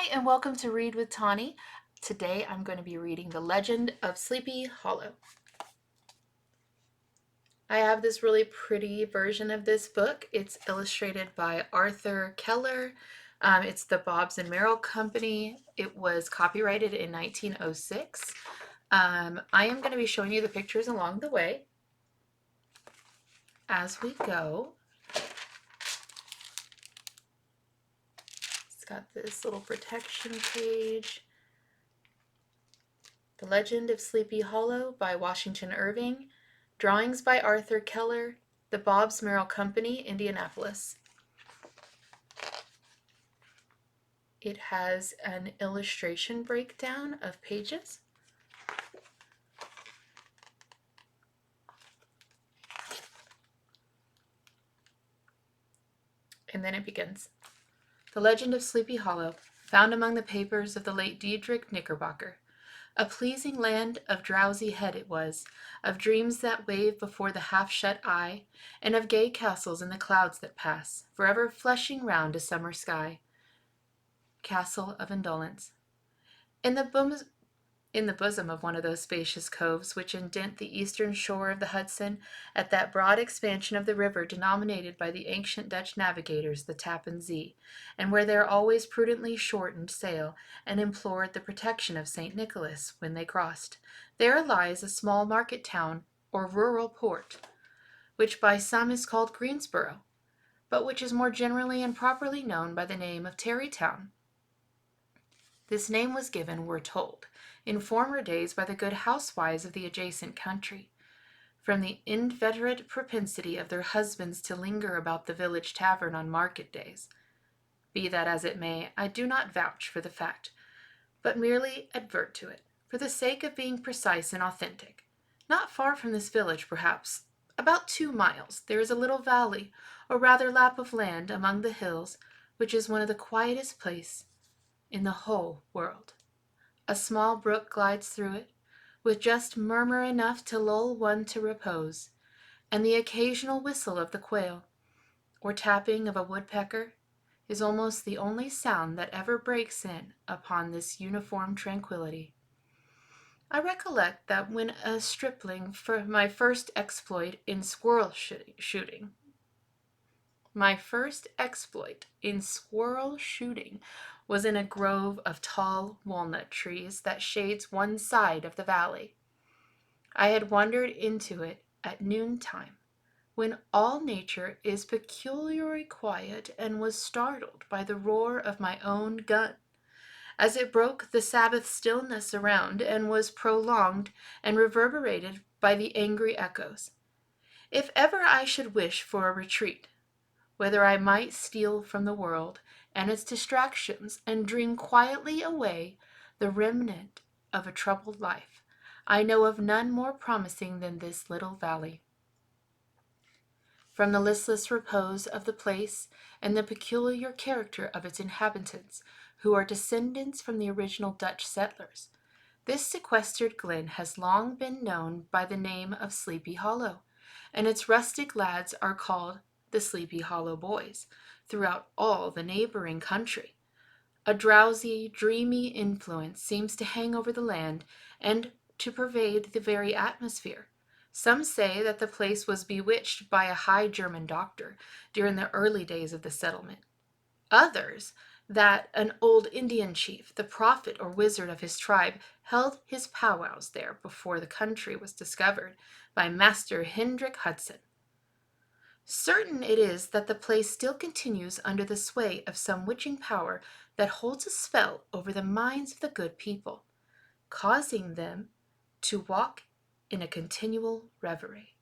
Hi, and welcome to Read with Tawny. Today I'm going to be reading The Legend of Sleepy Hollow. I have this really pretty version of this book. It's illustrated by Arthur Keller. It's the Bobbs and Merrill Company. It was copyrighted in 1906. I am going to be showing you the pictures along the way as we go. It's got this little protection page. The Legend of Sleepy Hollow by Washington Irving. Drawings by Arthur Keller. The Bobbs Merrill Company, Indianapolis. It has an illustration breakdown of pages. And then it begins. The Legend of Sleepy Hollow, found among the papers of the late Diedrich Knickerbocker. A pleasing land of drowsy head it was, of dreams that wave before the half-shut eye, and of gay castles in the clouds that pass, forever flushing round a summer sky. Castle of Indolence. In the bosom of one of those spacious coves which indent the eastern shore of the Hudson, at that broad expansion of the river denominated by the ancient Dutch navigators the Tappan Zee, and where they always prudently shortened sail and implored the protection of St. Nicholas when they crossed, there lies a small market town or rural port, which by some is called Greensboro, but which is more generally and properly known by the name of Tarrytown. This name was given, we're told, in former days by the good housewives of the adjacent country, from the inveterate propensity of their husbands to linger about the village tavern on market days. Be that as it may, I do not vouch for the fact, but merely advert to it, for the sake of being precise and authentic. Not far from this village, perhaps, about 2 miles, there is a little valley, or rather lap of land among the hills, which is one of the quietest places in the whole world. A small brook glides through it, with just murmur enough to lull one to repose, and the occasional whistle of the quail, or tapping of a woodpecker, is almost the only sound that ever breaks in upon this uniform tranquillity. I recollect that when a stripling for my first exploit in squirrel shooting was in a grove of tall walnut trees that shades one side of the valley. I had wandered into it at noontime, when all nature is peculiarly quiet, and was startled by the roar of my own gun, as it broke the Sabbath stillness around, and was prolonged and reverberated by the angry echoes. If ever I should wish for a retreat, whether I might steal from the world and its distractions and dream quietly away the remnant of a troubled life, I know of none more promising than this little valley. From the listless repose of the place and the peculiar character of its inhabitants, who are descendants from the original Dutch settlers, this sequestered glen has long been known by the name of Sleepy Hollow, and its rustic lads are called the Sleepy Hollow Boys throughout all the neighboring country. A drowsy, dreamy influence seems to hang over the land and to pervade the very atmosphere. Some say that the place was bewitched by a high German doctor during the early days of the settlement. Others, that an old Indian chief, the prophet or wizard of his tribe, held his powwows there before the country was discovered by Master Hendrik Hudson. Certain it is that the place still continues under the sway of some witching power that holds a spell over the minds of the good people, causing them to walk in a continual reverie.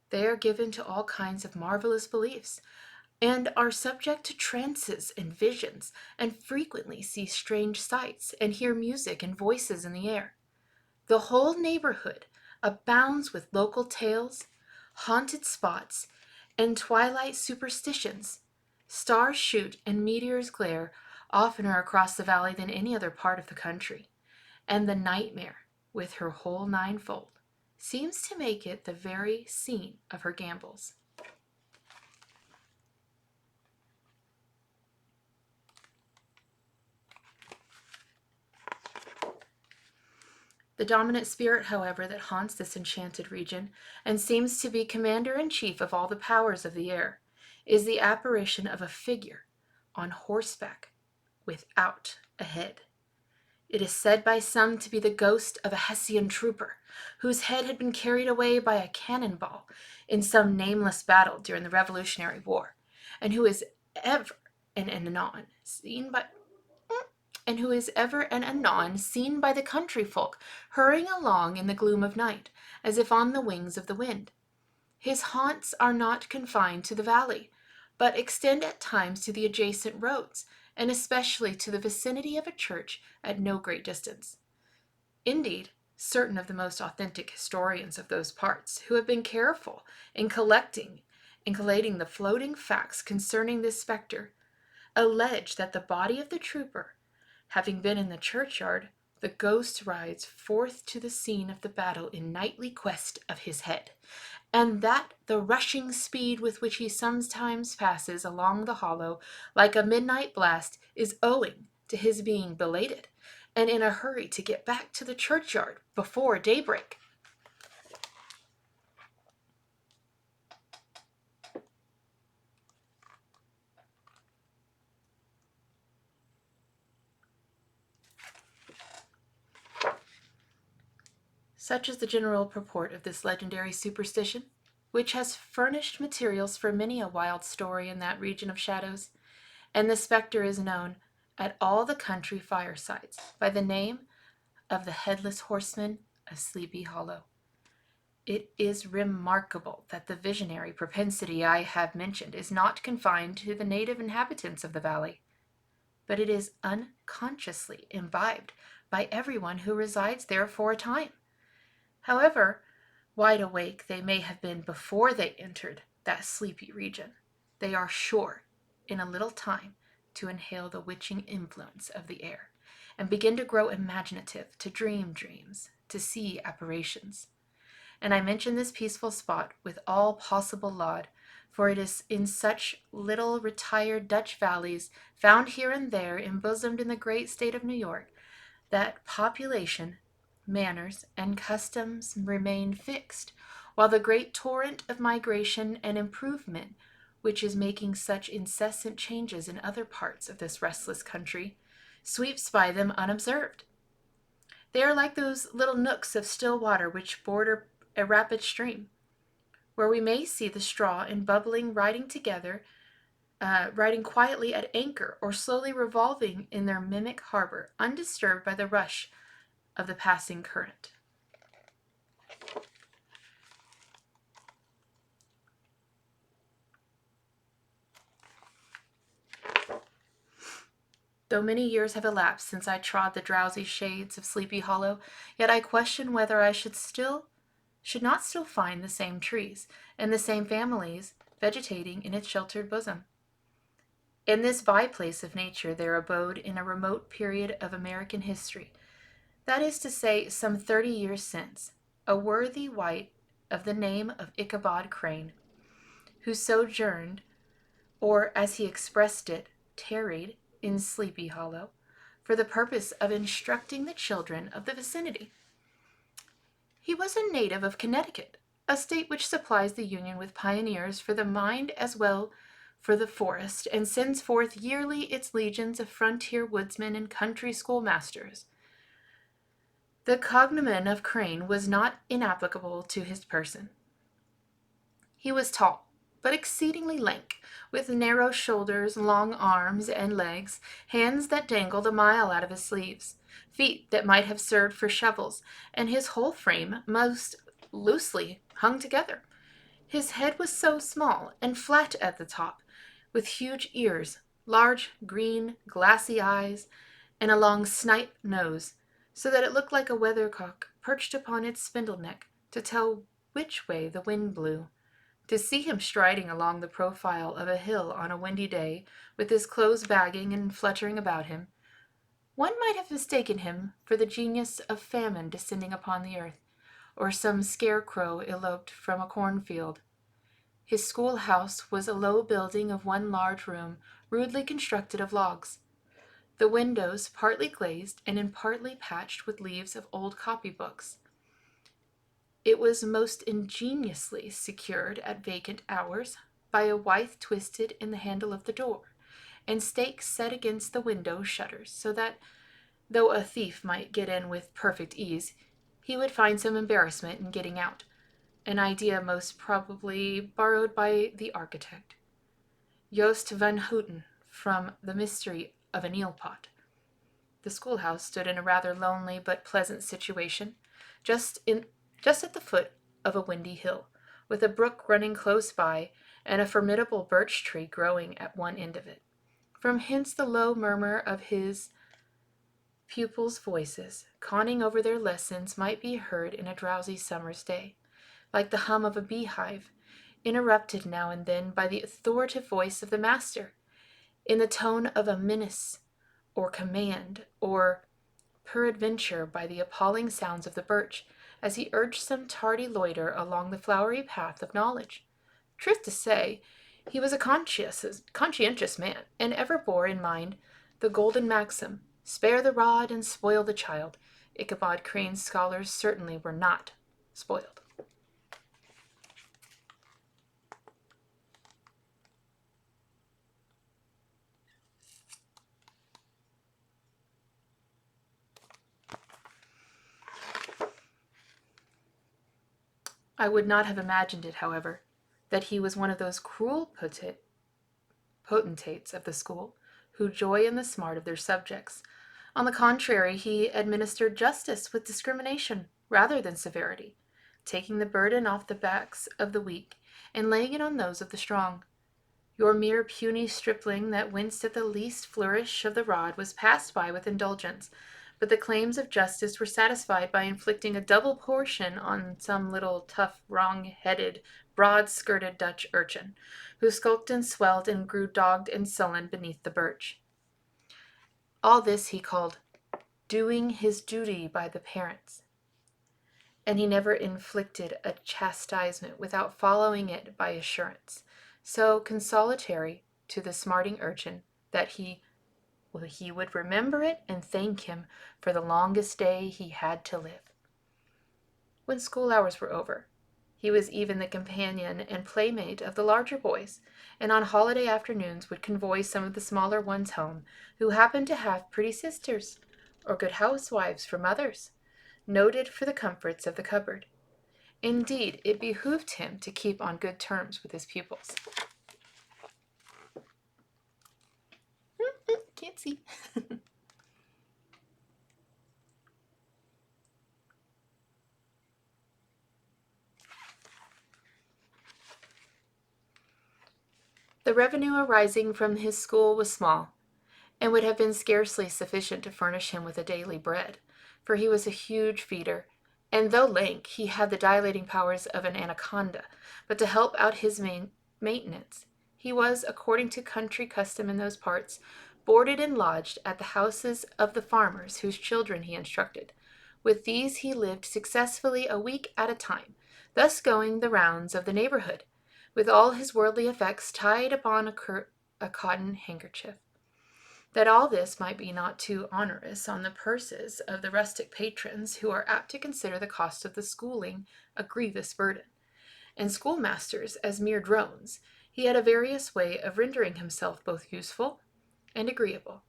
They are given to all kinds of marvelous beliefs, and are subject to trances and visions, and frequently see strange sights, and hear music and voices in the air. The whole neighborhood abounds with local tales, haunted spots, and twilight superstitions. Stars shoot and meteors glare oftener across the valley than any other part of the country, and the nightmare, with her whole ninefold, seems to make it the very scene of her gambols. The dominant spirit, however, that haunts this enchanted region, and seems to be commander-in-chief of all the powers of the air, is the apparition of a figure on horseback without a head. It is said by some to be the ghost of a Hessian trooper, whose head had been carried away by a cannonball in some nameless battle during the Revolutionary War, and who is ever and anon seen by the country folk hurrying along in the gloom of night, as if on the wings of the wind. His haunts are not confined to the valley, but extend at times to the adjacent roads, and especially to the vicinity of a church at no great distance. Indeed, certain of the most authentic historians of those parts, who have been careful in collating the floating facts concerning this spectre, allege that the body of the trooper, having been in the churchyard, the ghost rides forth to the scene of the battle in nightly quest of his head, and that the rushing speed with which he sometimes passes along the hollow like a midnight blast is owing to his being belated and in a hurry to get back to the churchyard before daybreak. Such is the general purport of this legendary superstition, which has furnished materials for many a wild story in that region of shadows, and the spectre is known at all the country firesides by the name of the Headless Horseman of Sleepy Hollow. It is remarkable that the visionary propensity I have mentioned is not confined to the native inhabitants of the valley, but it is unconsciously imbibed by everyone who resides there for a time. However wide awake they may have been before they entered that sleepy region, they are sure, in a little time, to inhale the witching influence of the air, and begin to grow imaginative, to dream dreams, to see apparitions. And I mention this peaceful spot with all possible laud, for it is in such little retired Dutch valleys, found here and there embosomed in the great state of New York, that population, manners, and customs remain fixed, while the great torrent of migration and improvement, which is making such incessant changes in other parts of this restless country, sweeps by them unobserved. They are like those little nooks of still water which border a rapid stream, where we may see the straw and bubbling riding together, riding quietly at anchor, or slowly revolving in their mimic harbor, undisturbed by the rush of the passing current. Though many years have elapsed since I trod the drowsy shades of Sleepy Hollow, yet I question whether I should not still find the same trees and the same families vegetating in its sheltered bosom. In this by-place of nature there abode in a remote period of American history, that is to say, some 30 years since, a worthy wight of the name of Ichabod Crane, who sojourned, or as he expressed it, tarried, in Sleepy Hollow, for the purpose of instructing the children of the vicinity. He was a native of Connecticut, a state which supplies the Union with pioneers for the mind as well for the forest, and sends forth yearly its legions of frontier woodsmen and country schoolmasters. The cognomen of Crane was not inapplicable to his person. He was tall, but exceedingly lank, with narrow shoulders, long arms and legs, hands that dangled a mile out of his sleeves, feet that might have served for shovels, and his whole frame most loosely hung together. His head was so small and flat at the top, with huge ears, large, green, glassy eyes, and a long snipe nose, so that it looked like a weathercock perched upon its spindle neck to tell which way the wind blew. To see him striding along the profile of a hill on a windy day, with his clothes bagging and fluttering about him, one might have mistaken him for the genius of famine descending upon the earth, or some scarecrow eloped from a cornfield. His schoolhouse was a low building of one large room, rudely constructed of logs. the windows partly glazed and in partly patched with leaves of old copybooks. It was most ingeniously secured at vacant hours by a withe twisted in the handle of the door, and stakes set against the window shutters, so that, though a thief might get in with perfect ease, he would find some embarrassment in getting out, an idea most probably borrowed by the architect, Joost van Houten, from The Mystery of an Eel Pot. The schoolhouse stood in a rather lonely but pleasant situation, just in just at the foot of a windy hill, with a brook running close by and a formidable birch tree growing at one end of it. From hence the low murmur of his pupils' voices, conning over their lessons, might be heard in a drowsy summer's day, like the hum of a beehive, interrupted now and then by the authoritative voice of the master, in the tone of a menace or command, or peradventure by the appalling sounds of the birch, as he urged some tardy loiter along the flowery path of knowledge. Truth to say, he was a conscientious man, and ever bore in mind the golden maxim, spare the rod and spoil the child. Ichabod Crane's scholars certainly were not spoiled. I would not have imagined it, however, that he was one of those cruel potentates of the school, who joy in the smart of their subjects. On the contrary, he administered justice with discrimination rather than severity, taking the burden off the backs of the weak and laying it on those of the strong. Your mere puny stripling that winced at the least flourish of the rod was passed by with indulgence, but the claims of justice were satisfied by inflicting a double portion on some little tough, wrong-headed, broad-skirted Dutch urchin, who skulked and swelled and grew dogged and sullen beneath the birch. All this he called doing his duty by the parents, and he never inflicted a chastisement without following it by assurance, so consolatory to the smarting urchin that he would remember it and thank him for the longest day he had to live. When school hours were over, he was even the companion and playmate of the larger boys, and on holiday afternoons would convoy some of the smaller ones home, who happened to have pretty sisters, or good housewives for mothers, noted for the comforts of the cupboard. Indeed, it behooved him to keep on good terms with his pupils. Can't see. The revenue arising from his school was small, and would have been scarcely sufficient to furnish him with a daily bread, for he was a huge feeder, and though lank, he had the dilating powers of an anaconda, but to help out his maintenance, he was, according to country custom in those parts, boarded and lodged at the houses of the farmers whose children he instructed. With these he lived successfully a week at a time, thus going the rounds of the neighborhood, with all his worldly effects tied upon a cotton handkerchief. That all this might be not too onerous on the purses of the rustic patrons, who are apt to consider the cost of the schooling a grievous burden, and schoolmasters as mere drones, he had a various way of rendering himself both useful and agreeable.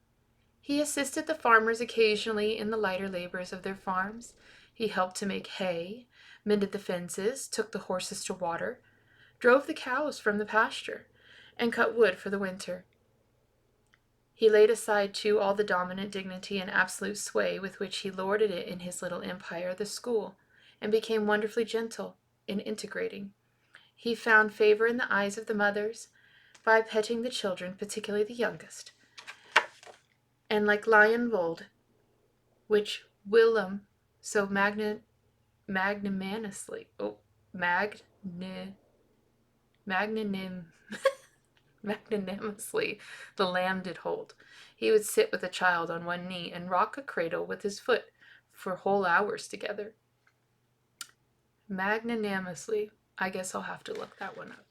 He assisted the farmers occasionally in the lighter labors of their farms. He helped to make hay, mended the fences, took the horses to water, drove the cows from the pasture, and cut wood for the winter. He laid aside, too, all the dominant dignity and absolute sway with which he lorded it in his little empire, the school, and became wonderfully gentle in integrating. He found favor in the eyes of the mothers by petting the children, particularly the youngest, and like lion bold, which Willem so magnanimously, magnanimously the lamb did hold. He would sit with a child on one knee and rock a cradle with his foot for whole hours together. Magnanimously. I guess I'll have to look that one up.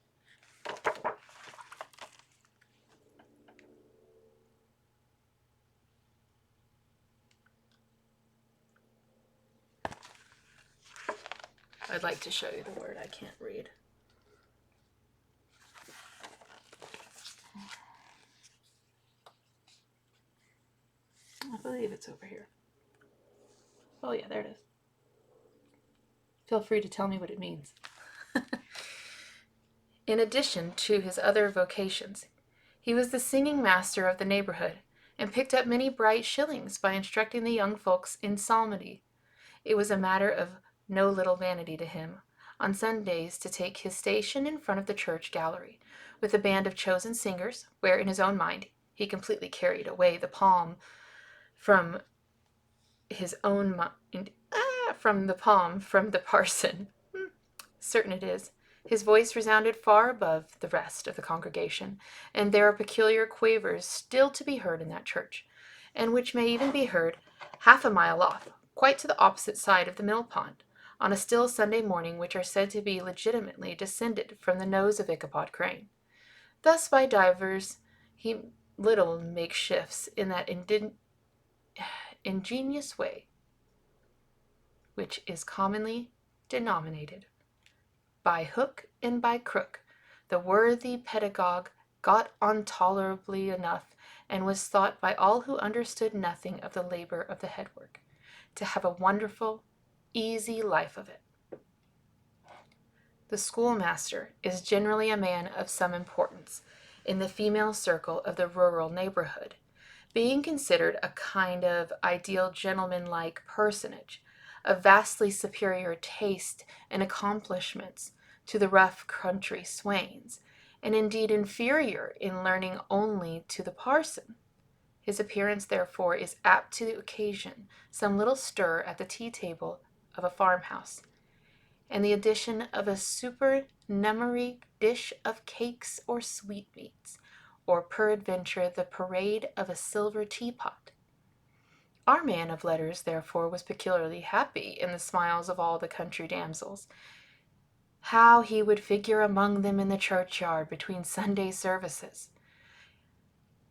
I'd like to show you the word I can't read. I believe it's over here. Oh yeah, there it is. Feel free to tell me what it means. In addition to his other vocations, he was the singing master of the neighborhood, and picked up many bright shillings by instructing the young folks in psalmody. It was a matter of no little vanity to him, on Sundays, to take his station in front of the church gallery, with a band of chosen singers, where in his own mind he completely carried away the palm from his own mind, from the parson. Certain it is, his voice resounded far above the rest of the congregation, and there are peculiar quavers still to be heard in that church, and which may even be heard half a mile off, quite to the opposite side of the mill pond, on a still Sunday morning, which are said to be legitimately descended from the nose of Ichabod Crane. Thus by divers he little makes shifts in that ingenious way which is commonly denominated by hook and by crook, the worthy pedagogue got on tolerably enough, and was thought by all who understood nothing of the labor of the headwork to have a wonderful, easy life of it. The schoolmaster is generally a man of some importance in the female circle of the rural neighborhood, being considered a kind of ideal gentleman-like personage, of vastly superior taste and accomplishments to the rough country swains, and indeed inferior in learning only to the parson. His appearance, therefore, is apt to occasion some little stir at the tea-table of a farmhouse, and the addition of a supernumerary dish of cakes or sweetmeats, or peradventure the parade of a silver teapot. Our man of letters, therefore, was peculiarly happy in the smiles of all the country damsels. How he would figure among them in the churchyard between Sunday services,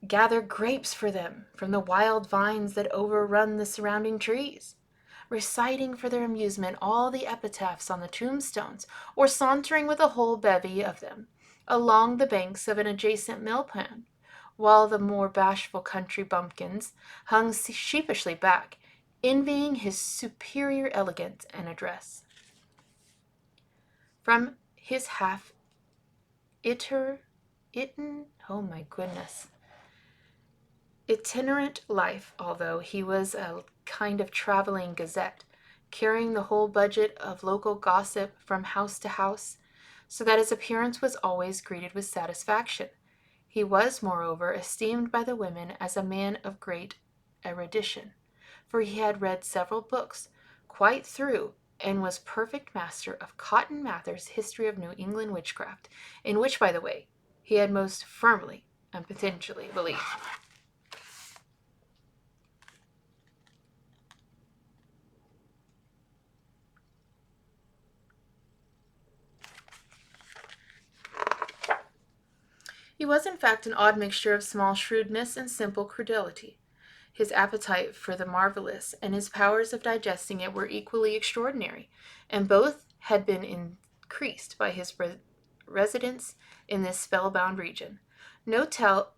gather grapes for them from the wild vines that overrun the surrounding trees, reciting for their amusement all the epitaphs on the tombstones, or sauntering with a whole bevy of them along the banks of an adjacent mill-pond, while the more bashful country bumpkins hung sheepishly back, envying his superior elegance and address. From his itinerant life, although he was a kind of traveling gazette, carrying the whole budget of local gossip from house to house, so that his appearance was always greeted with satisfaction. He was, moreover, esteemed by the women as a man of great erudition, for he had read several books quite through, and was perfect master of Cotton Mather's History of New England Witchcraft, in which, by the way, he had most firmly and potentially believed. He was, in fact, an odd mixture of small shrewdness and simple credulity. His appetite for the marvelous and his powers of digesting it were equally extraordinary, and both had been increased by his residence in this spellbound region. No tale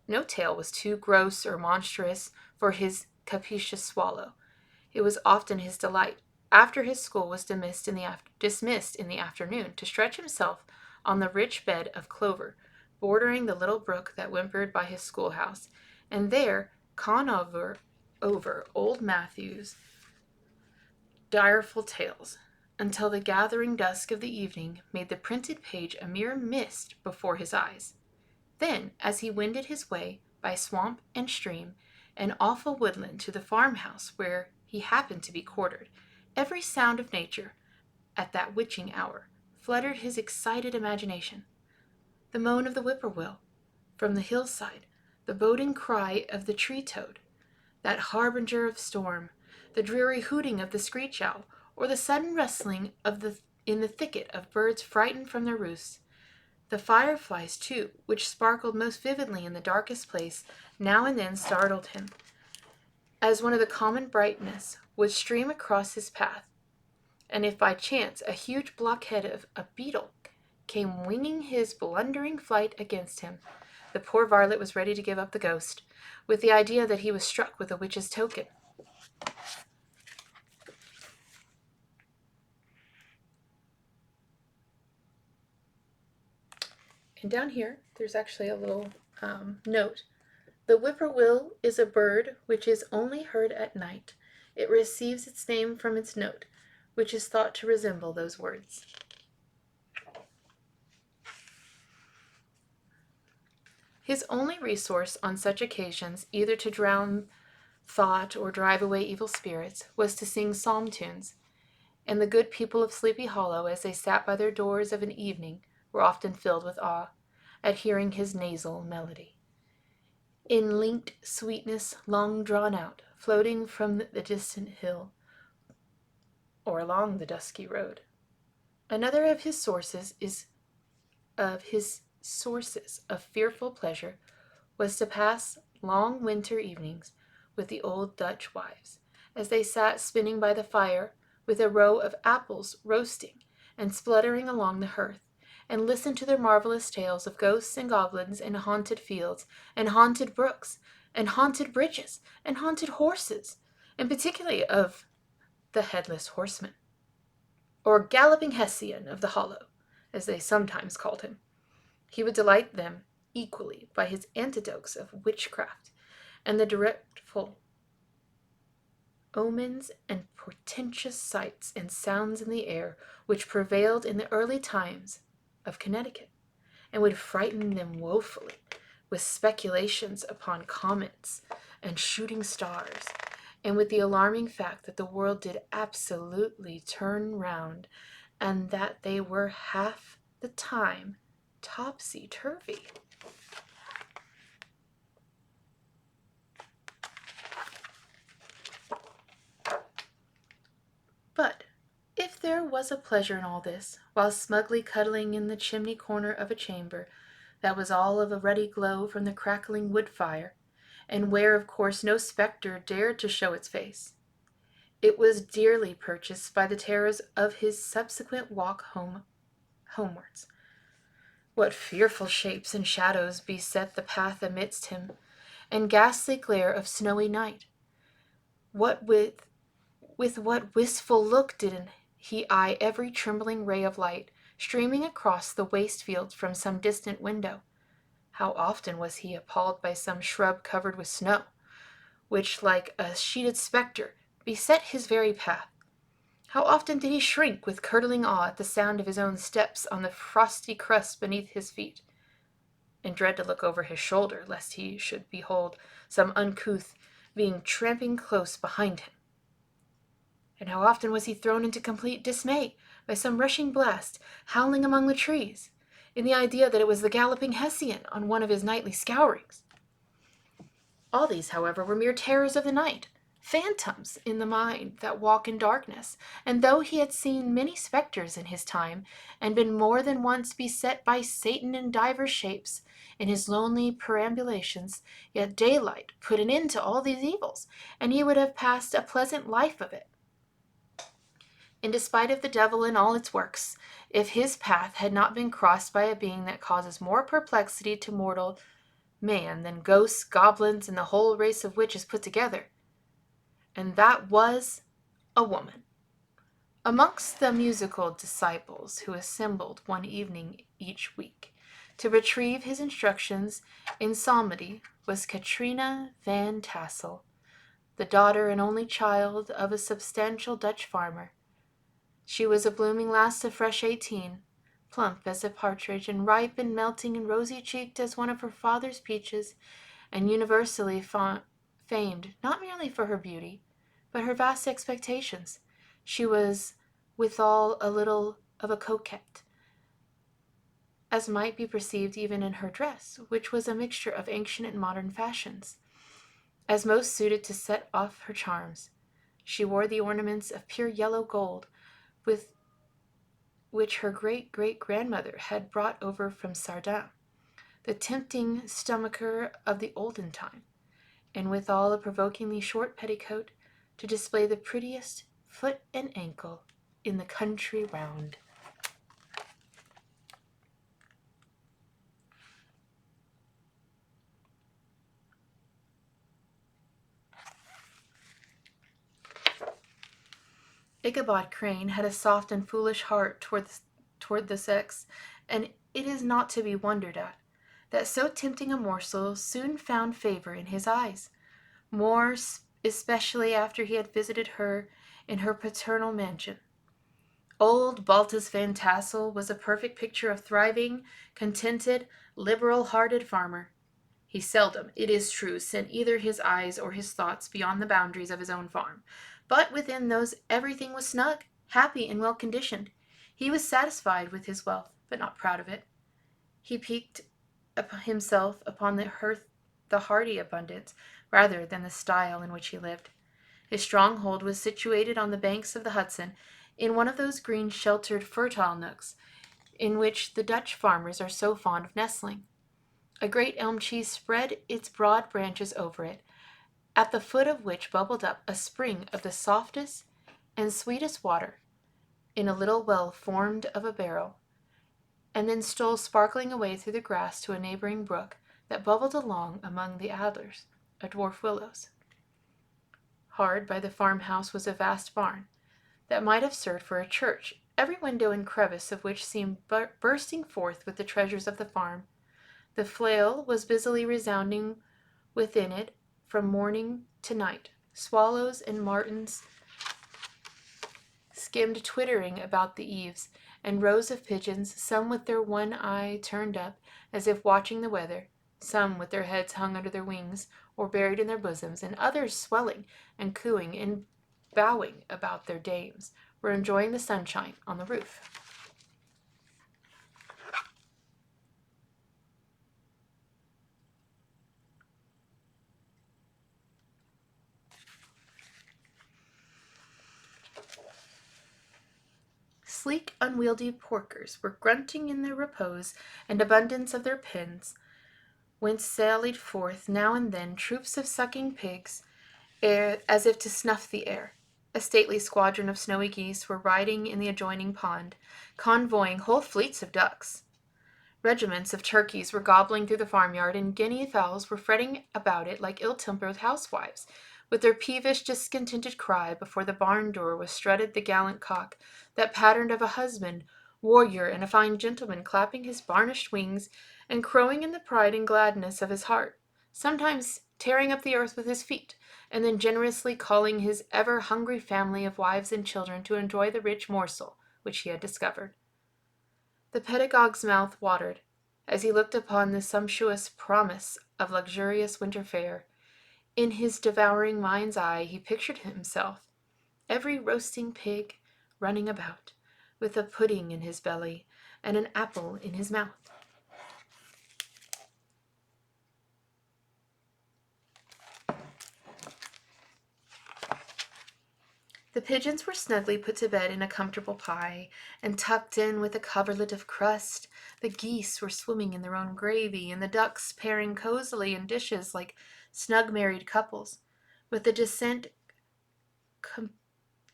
was too gross or monstrous for his capacious swallow. It was often his delight, after his school was dismissed in the afternoon, to stretch himself on the rich bed of clover, bordering the little brook that whimpered by his schoolhouse, and there con over old Matthew's direful tales, until the gathering dusk of the evening made the printed page a mere mist before his eyes. Then, as he wended his way by swamp and stream and awful woodland to the farmhouse where he happened to be quartered, every sound of nature, at that witching hour, fluttered his excited imagination. The moan of the whippoorwill from the hillside, the boding cry of the tree-toad, that harbinger of storm, the dreary hooting of the screech-owl, or the sudden rustling in the thicket of birds frightened from their roosts. The fireflies, too, which sparkled most vividly in the darkest place, now and then startled him, as one of the common brightness would stream across his path. and if by chance a huge blockhead of a beetle came winging his blundering flight against him, the poor varlet was ready to give up the ghost, with the idea that he was struck with a witch's token. And down here, there's actually a little note. The whippoorwill is a bird which is only heard at night. It receives its name from its note, which is thought to resemble those words. His only resource on such occasions, either to drown thought or drive away evil spirits, was to sing psalm tunes, and the good people of Sleepy Hollow, as they sat by their doors of an evening, were often filled with awe at hearing his nasal melody, in linked sweetness long drawn out, floating from the distant hill or along the dusky road. Another of his sources of fearful pleasure was to pass long winter evenings with the old Dutch wives, as they sat spinning by the fire with a row of apples roasting and spluttering along the hearth, and listen to their marvelous tales of ghosts and goblins and haunted fields and haunted brooks and haunted bridges and haunted horses, and particularly of the headless horseman, or galloping Hessian of the hollow, as they sometimes called him. He would delight them equally by his anecdotes of witchcraft and the dreadful omens and portentous sights and sounds in the air which prevailed in the early times of Connecticut, and would frighten them woefully with speculations upon comets and shooting stars, and with the alarming fact that the world did absolutely turn round, and that they were half the time topsy-turvy. But if there was a pleasure in all this, while smugly cuddling in the chimney corner of a chamber that was all of a ruddy glow from the crackling wood fire, and where of course no spectre dared to show its face, it was dearly purchased by the terrors of his subsequent walk homewards. What fearful shapes and shadows beset the path amidst him, and ghastly glare of snowy night! What with what wistful look did he eye every trembling ray of light streaming across the waste fields from some distant window! How often was he appalled by some shrub covered with snow, which, like a sheeted spectre, beset his very path! How often did he shrink with curdling awe at the sound of his own steps on the frosty crust beneath his feet, and dread to look over his shoulder lest he should behold some uncouth being tramping close behind him! And how often was he thrown into complete dismay by some rushing blast howling among the trees, in the idea that it was the galloping Hessian on one of his nightly scourings! All these, however, were mere terrors of the night, phantoms in the mind that walk in darkness, and though he had seen many spectres in his time, and been more than once beset by Satan in divers shapes in his lonely perambulations, yet daylight put an end to all these evils, and he would have passed a pleasant life of it, in despite of the devil and all its works, if his path had not been crossed by a being that causes more perplexity to mortal man than ghosts, goblins, and the whole race of witches put together, and that was a woman. Amongst the musical disciples who assembled one evening each week to retrieve his instructions in psalmody was Katrina Van Tassel, the daughter and only child of a substantial Dutch farmer. She was a blooming lass of fresh 18, plump as a partridge, and ripe and melting and rosy-cheeked as one of her father's peaches, and universally famed not merely for her beauty, but her vast expectations. She was withal a little of a coquette, as might be perceived even in her dress, which was a mixture of ancient and modern fashions, as most suited to set off her charms. She wore the ornaments of pure yellow gold, with which her great-great-grandmother had brought over from Sardin, the tempting stomacher of the olden time, and withal a provokingly short petticoat to display the prettiest foot and ankle in the country round. Ichabod Crane had a soft and foolish heart toward the sex, and it is not to be wondered at that so tempting a morsel soon found favor in his eyes, more especially after he had visited her in her paternal mansion. Old Baltus Van Tassel was a perfect picture of thriving, contented, liberal-hearted farmer. He seldom, it is true, sent either his eyes or his thoughts beyond the boundaries of his own farm, but within those everything was snug, happy, and well-conditioned. He was satisfied with his wealth, but not proud of it. He piqued himself upon the hearty abundance rather than the style in which he lived. His stronghold was situated on the banks of the Hudson, in one of those green, sheltered, fertile nooks in which the Dutch farmers are so fond of nestling. A great elm tree spread its broad branches over it, at the foot of which bubbled up a spring of the softest and sweetest water in a little well formed of a barrel, and then stole sparkling away through the grass to a neighboring brook that bubbled along among the alders, dwarf willows. Hard by the farmhouse was a vast barn, that might have served for a church, every window and crevice of which seemed bursting forth with the treasures of the farm. The flail was busily resounding within it from morning to night. Swallows and martins skimmed twittering about the eaves, and rows of pigeons, some with their one eye turned up as if watching the weather, some with their heads hung under their wings or buried in their bosoms, and others swelling and cooing and bowing about their dames, were enjoying the sunshine on the roof. Sleek, unwieldy porkers were grunting in their repose and abundance of their pens, whence sallied forth now and then troops of sucking pigs, as if to snuff the air. A stately squadron of snowy geese were riding in the adjoining pond, convoying whole fleets of ducks. Regiments of turkeys were gobbling through the farmyard, and guinea fowls were fretting about it like ill-tempered housewives. With their peevish, discontented cry, before the barn door was strutted the gallant cock, that pattern of a husband, warrior, and a fine gentleman, clapping his varnished wings, and crowing in the pride and gladness of his heart, sometimes tearing up the earth with his feet, and then generously calling his ever-hungry family of wives and children to enjoy the rich morsel which he had discovered. The pedagogue's mouth watered as he looked upon the sumptuous promise of luxurious winter fare. In his devouring mind's eye he pictured himself, every roasting pig, running about, with a pudding in his belly and an apple in his mouth. The pigeons were snugly put to bed in a comfortable pie, and tucked in with a coverlet of crust. The geese were swimming in their own gravy, and the ducks pairing cozily in dishes like snug married couples, with the decent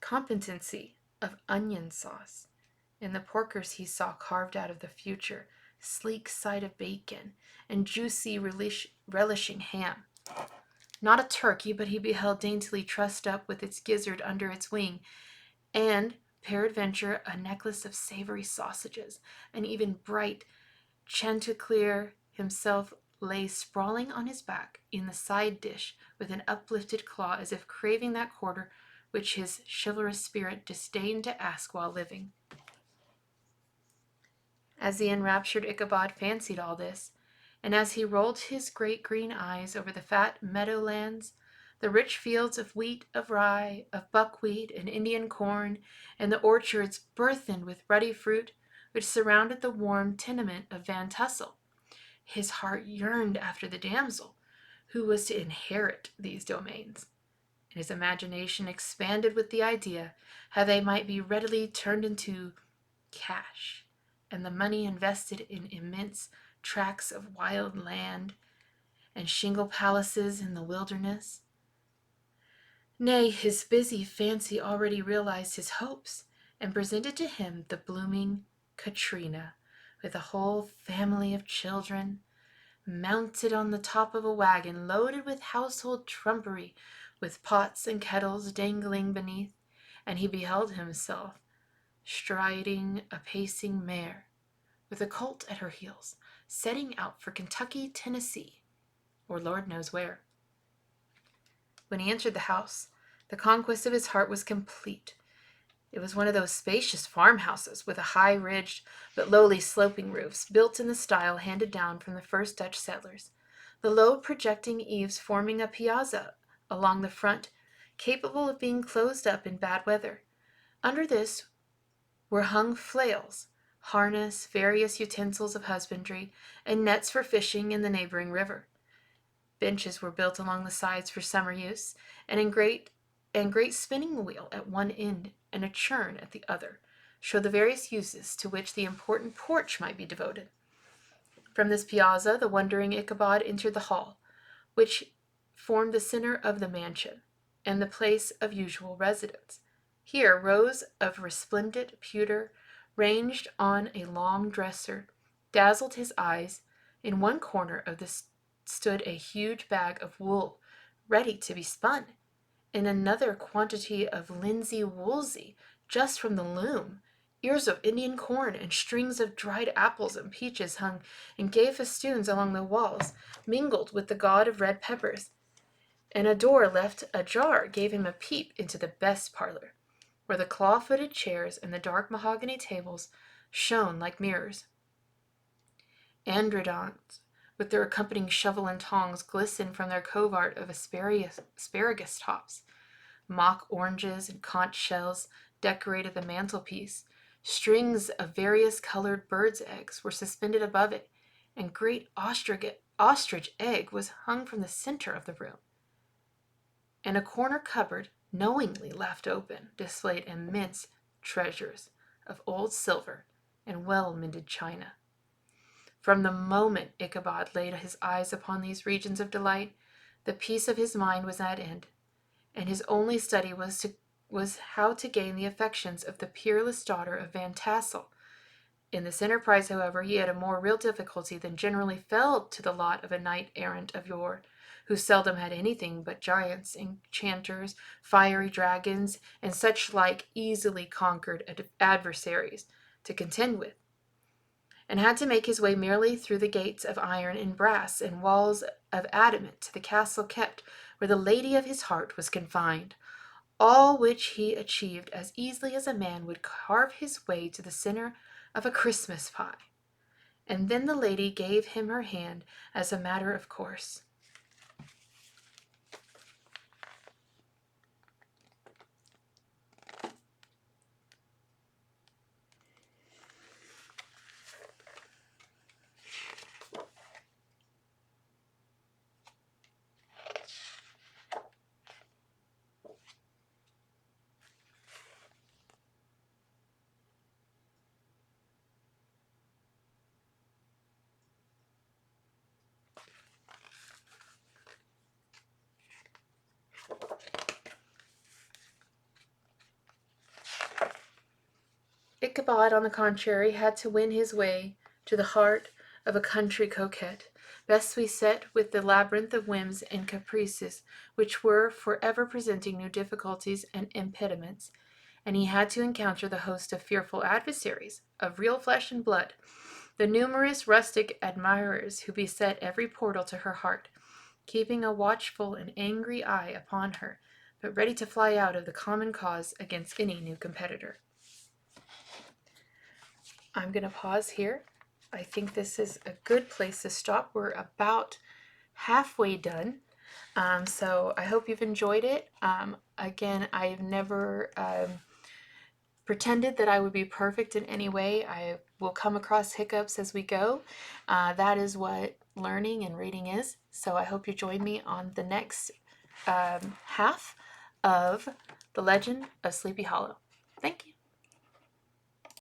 competency of onion sauce. In the porkers he saw carved out of the future, sleek side of bacon, and juicy relishing ham. Not a turkey, but he beheld daintily trussed up with its gizzard under its wing, and, peradventure, a necklace of savory sausages, and even bright Chanticleer himself lay sprawling on his back in the side dish with an uplifted claw, as if craving that quarter which his chivalrous spirit disdained to ask while living. As the enraptured Ichabod fancied all this, and as he rolled his great green eyes over the fat meadowlands, the rich fields of wheat, of rye, of buckwheat, and Indian corn, and the orchards burthened with ruddy fruit, which surrounded the warm tenement of Van Tassel, his heart yearned after the damsel who was to inherit these domains, and his imagination expanded with the idea how they might be readily turned into cash, and the money invested in immense tracts of wild land and shingle palaces in the wilderness. Nay, his busy fancy already realized his hopes, and presented to him the blooming Katrina, with a whole family of children, mounted on the top of a wagon loaded with household trumpery, with pots and kettles dangling beneath, and he beheld himself striding a pacing mare, with a colt at her heels, setting out for Kentucky, Tennessee, or Lord knows where. When he entered the house, the conquest of his heart was complete. It was one of those spacious farmhouses with a high-ridged but lowly sloping roofs, built in the style handed down from the first Dutch settlers, the low projecting eaves forming a piazza along the front, capable of being closed up in bad weather. Under this were hung flails, harness, various utensils of husbandry, and nets for fishing in the neighboring river. Benches were built along the sides for summer use, and great spinning wheel at one end and a churn at the other show the various uses to which the important porch might be devoted. From this piazza the wondering Ichabod entered the hall, which formed the center of the mansion, and the place of usual residence. Here rows of resplendent pewter, ranged on a long dresser, dazzled his eyes. In one corner of this stood a huge bag of wool, ready to be spun. In another, quantity of linsey woolsey, just from the loom. Ears of Indian corn and strings of dried apples and peaches hung in gay festoons along the walls, mingled with the gaud of red peppers, and a door left ajar gave him a peep into the best parlor, where the claw-footed chairs and the dark mahogany tables shone like mirrors. Androdons, with their accompanying shovel and tongs, glistened from their covert of asparagus tops. Mock oranges and conch shells decorated the mantelpiece. Strings of various colored birds' eggs were suspended above it, and great ostrich egg was hung from the center of the room. And a corner cupboard, knowingly left open, displayed immense treasures of old silver and well-mended china. From the moment Ichabod laid his eyes upon these regions of delight, the peace of his mind was at end, and his only study was how to gain the affections of the peerless daughter of Van Tassel. In this enterprise, however, he had a more real difficulty than generally fell to the lot of a knight-errant of yore, who seldom had anything but giants, enchanters, fiery dragons, and such like easily conquered adversaries to contend with, and had to make his way merely through the gates of iron and brass and walls of adamant to the castle kept where the lady of his heart was confined, all which he achieved as easily as a man would carve his way to the center of a Christmas pie. And then the lady gave him her hand as a matter of course. Ichabod, on the contrary, had to win his way to the heart of a country coquette, best beset with the labyrinth of whims and caprices which were for ever presenting new difficulties and impediments, and he had to encounter the host of fearful adversaries, of real flesh and blood, the numerous rustic admirers who beset every portal to her heart, keeping a watchful and angry eye upon her, but ready to fly out of the common cause against any new competitor. I'm going to pause here. I think this is a good place to stop. We're about halfway done. So I hope you've enjoyed it. Again, I've never pretended that I would be perfect in any way. I will come across hiccups as we go. That is what learning and reading is. So I hope you join me on the next half of The Legend of Sleepy Hollow. Thank you.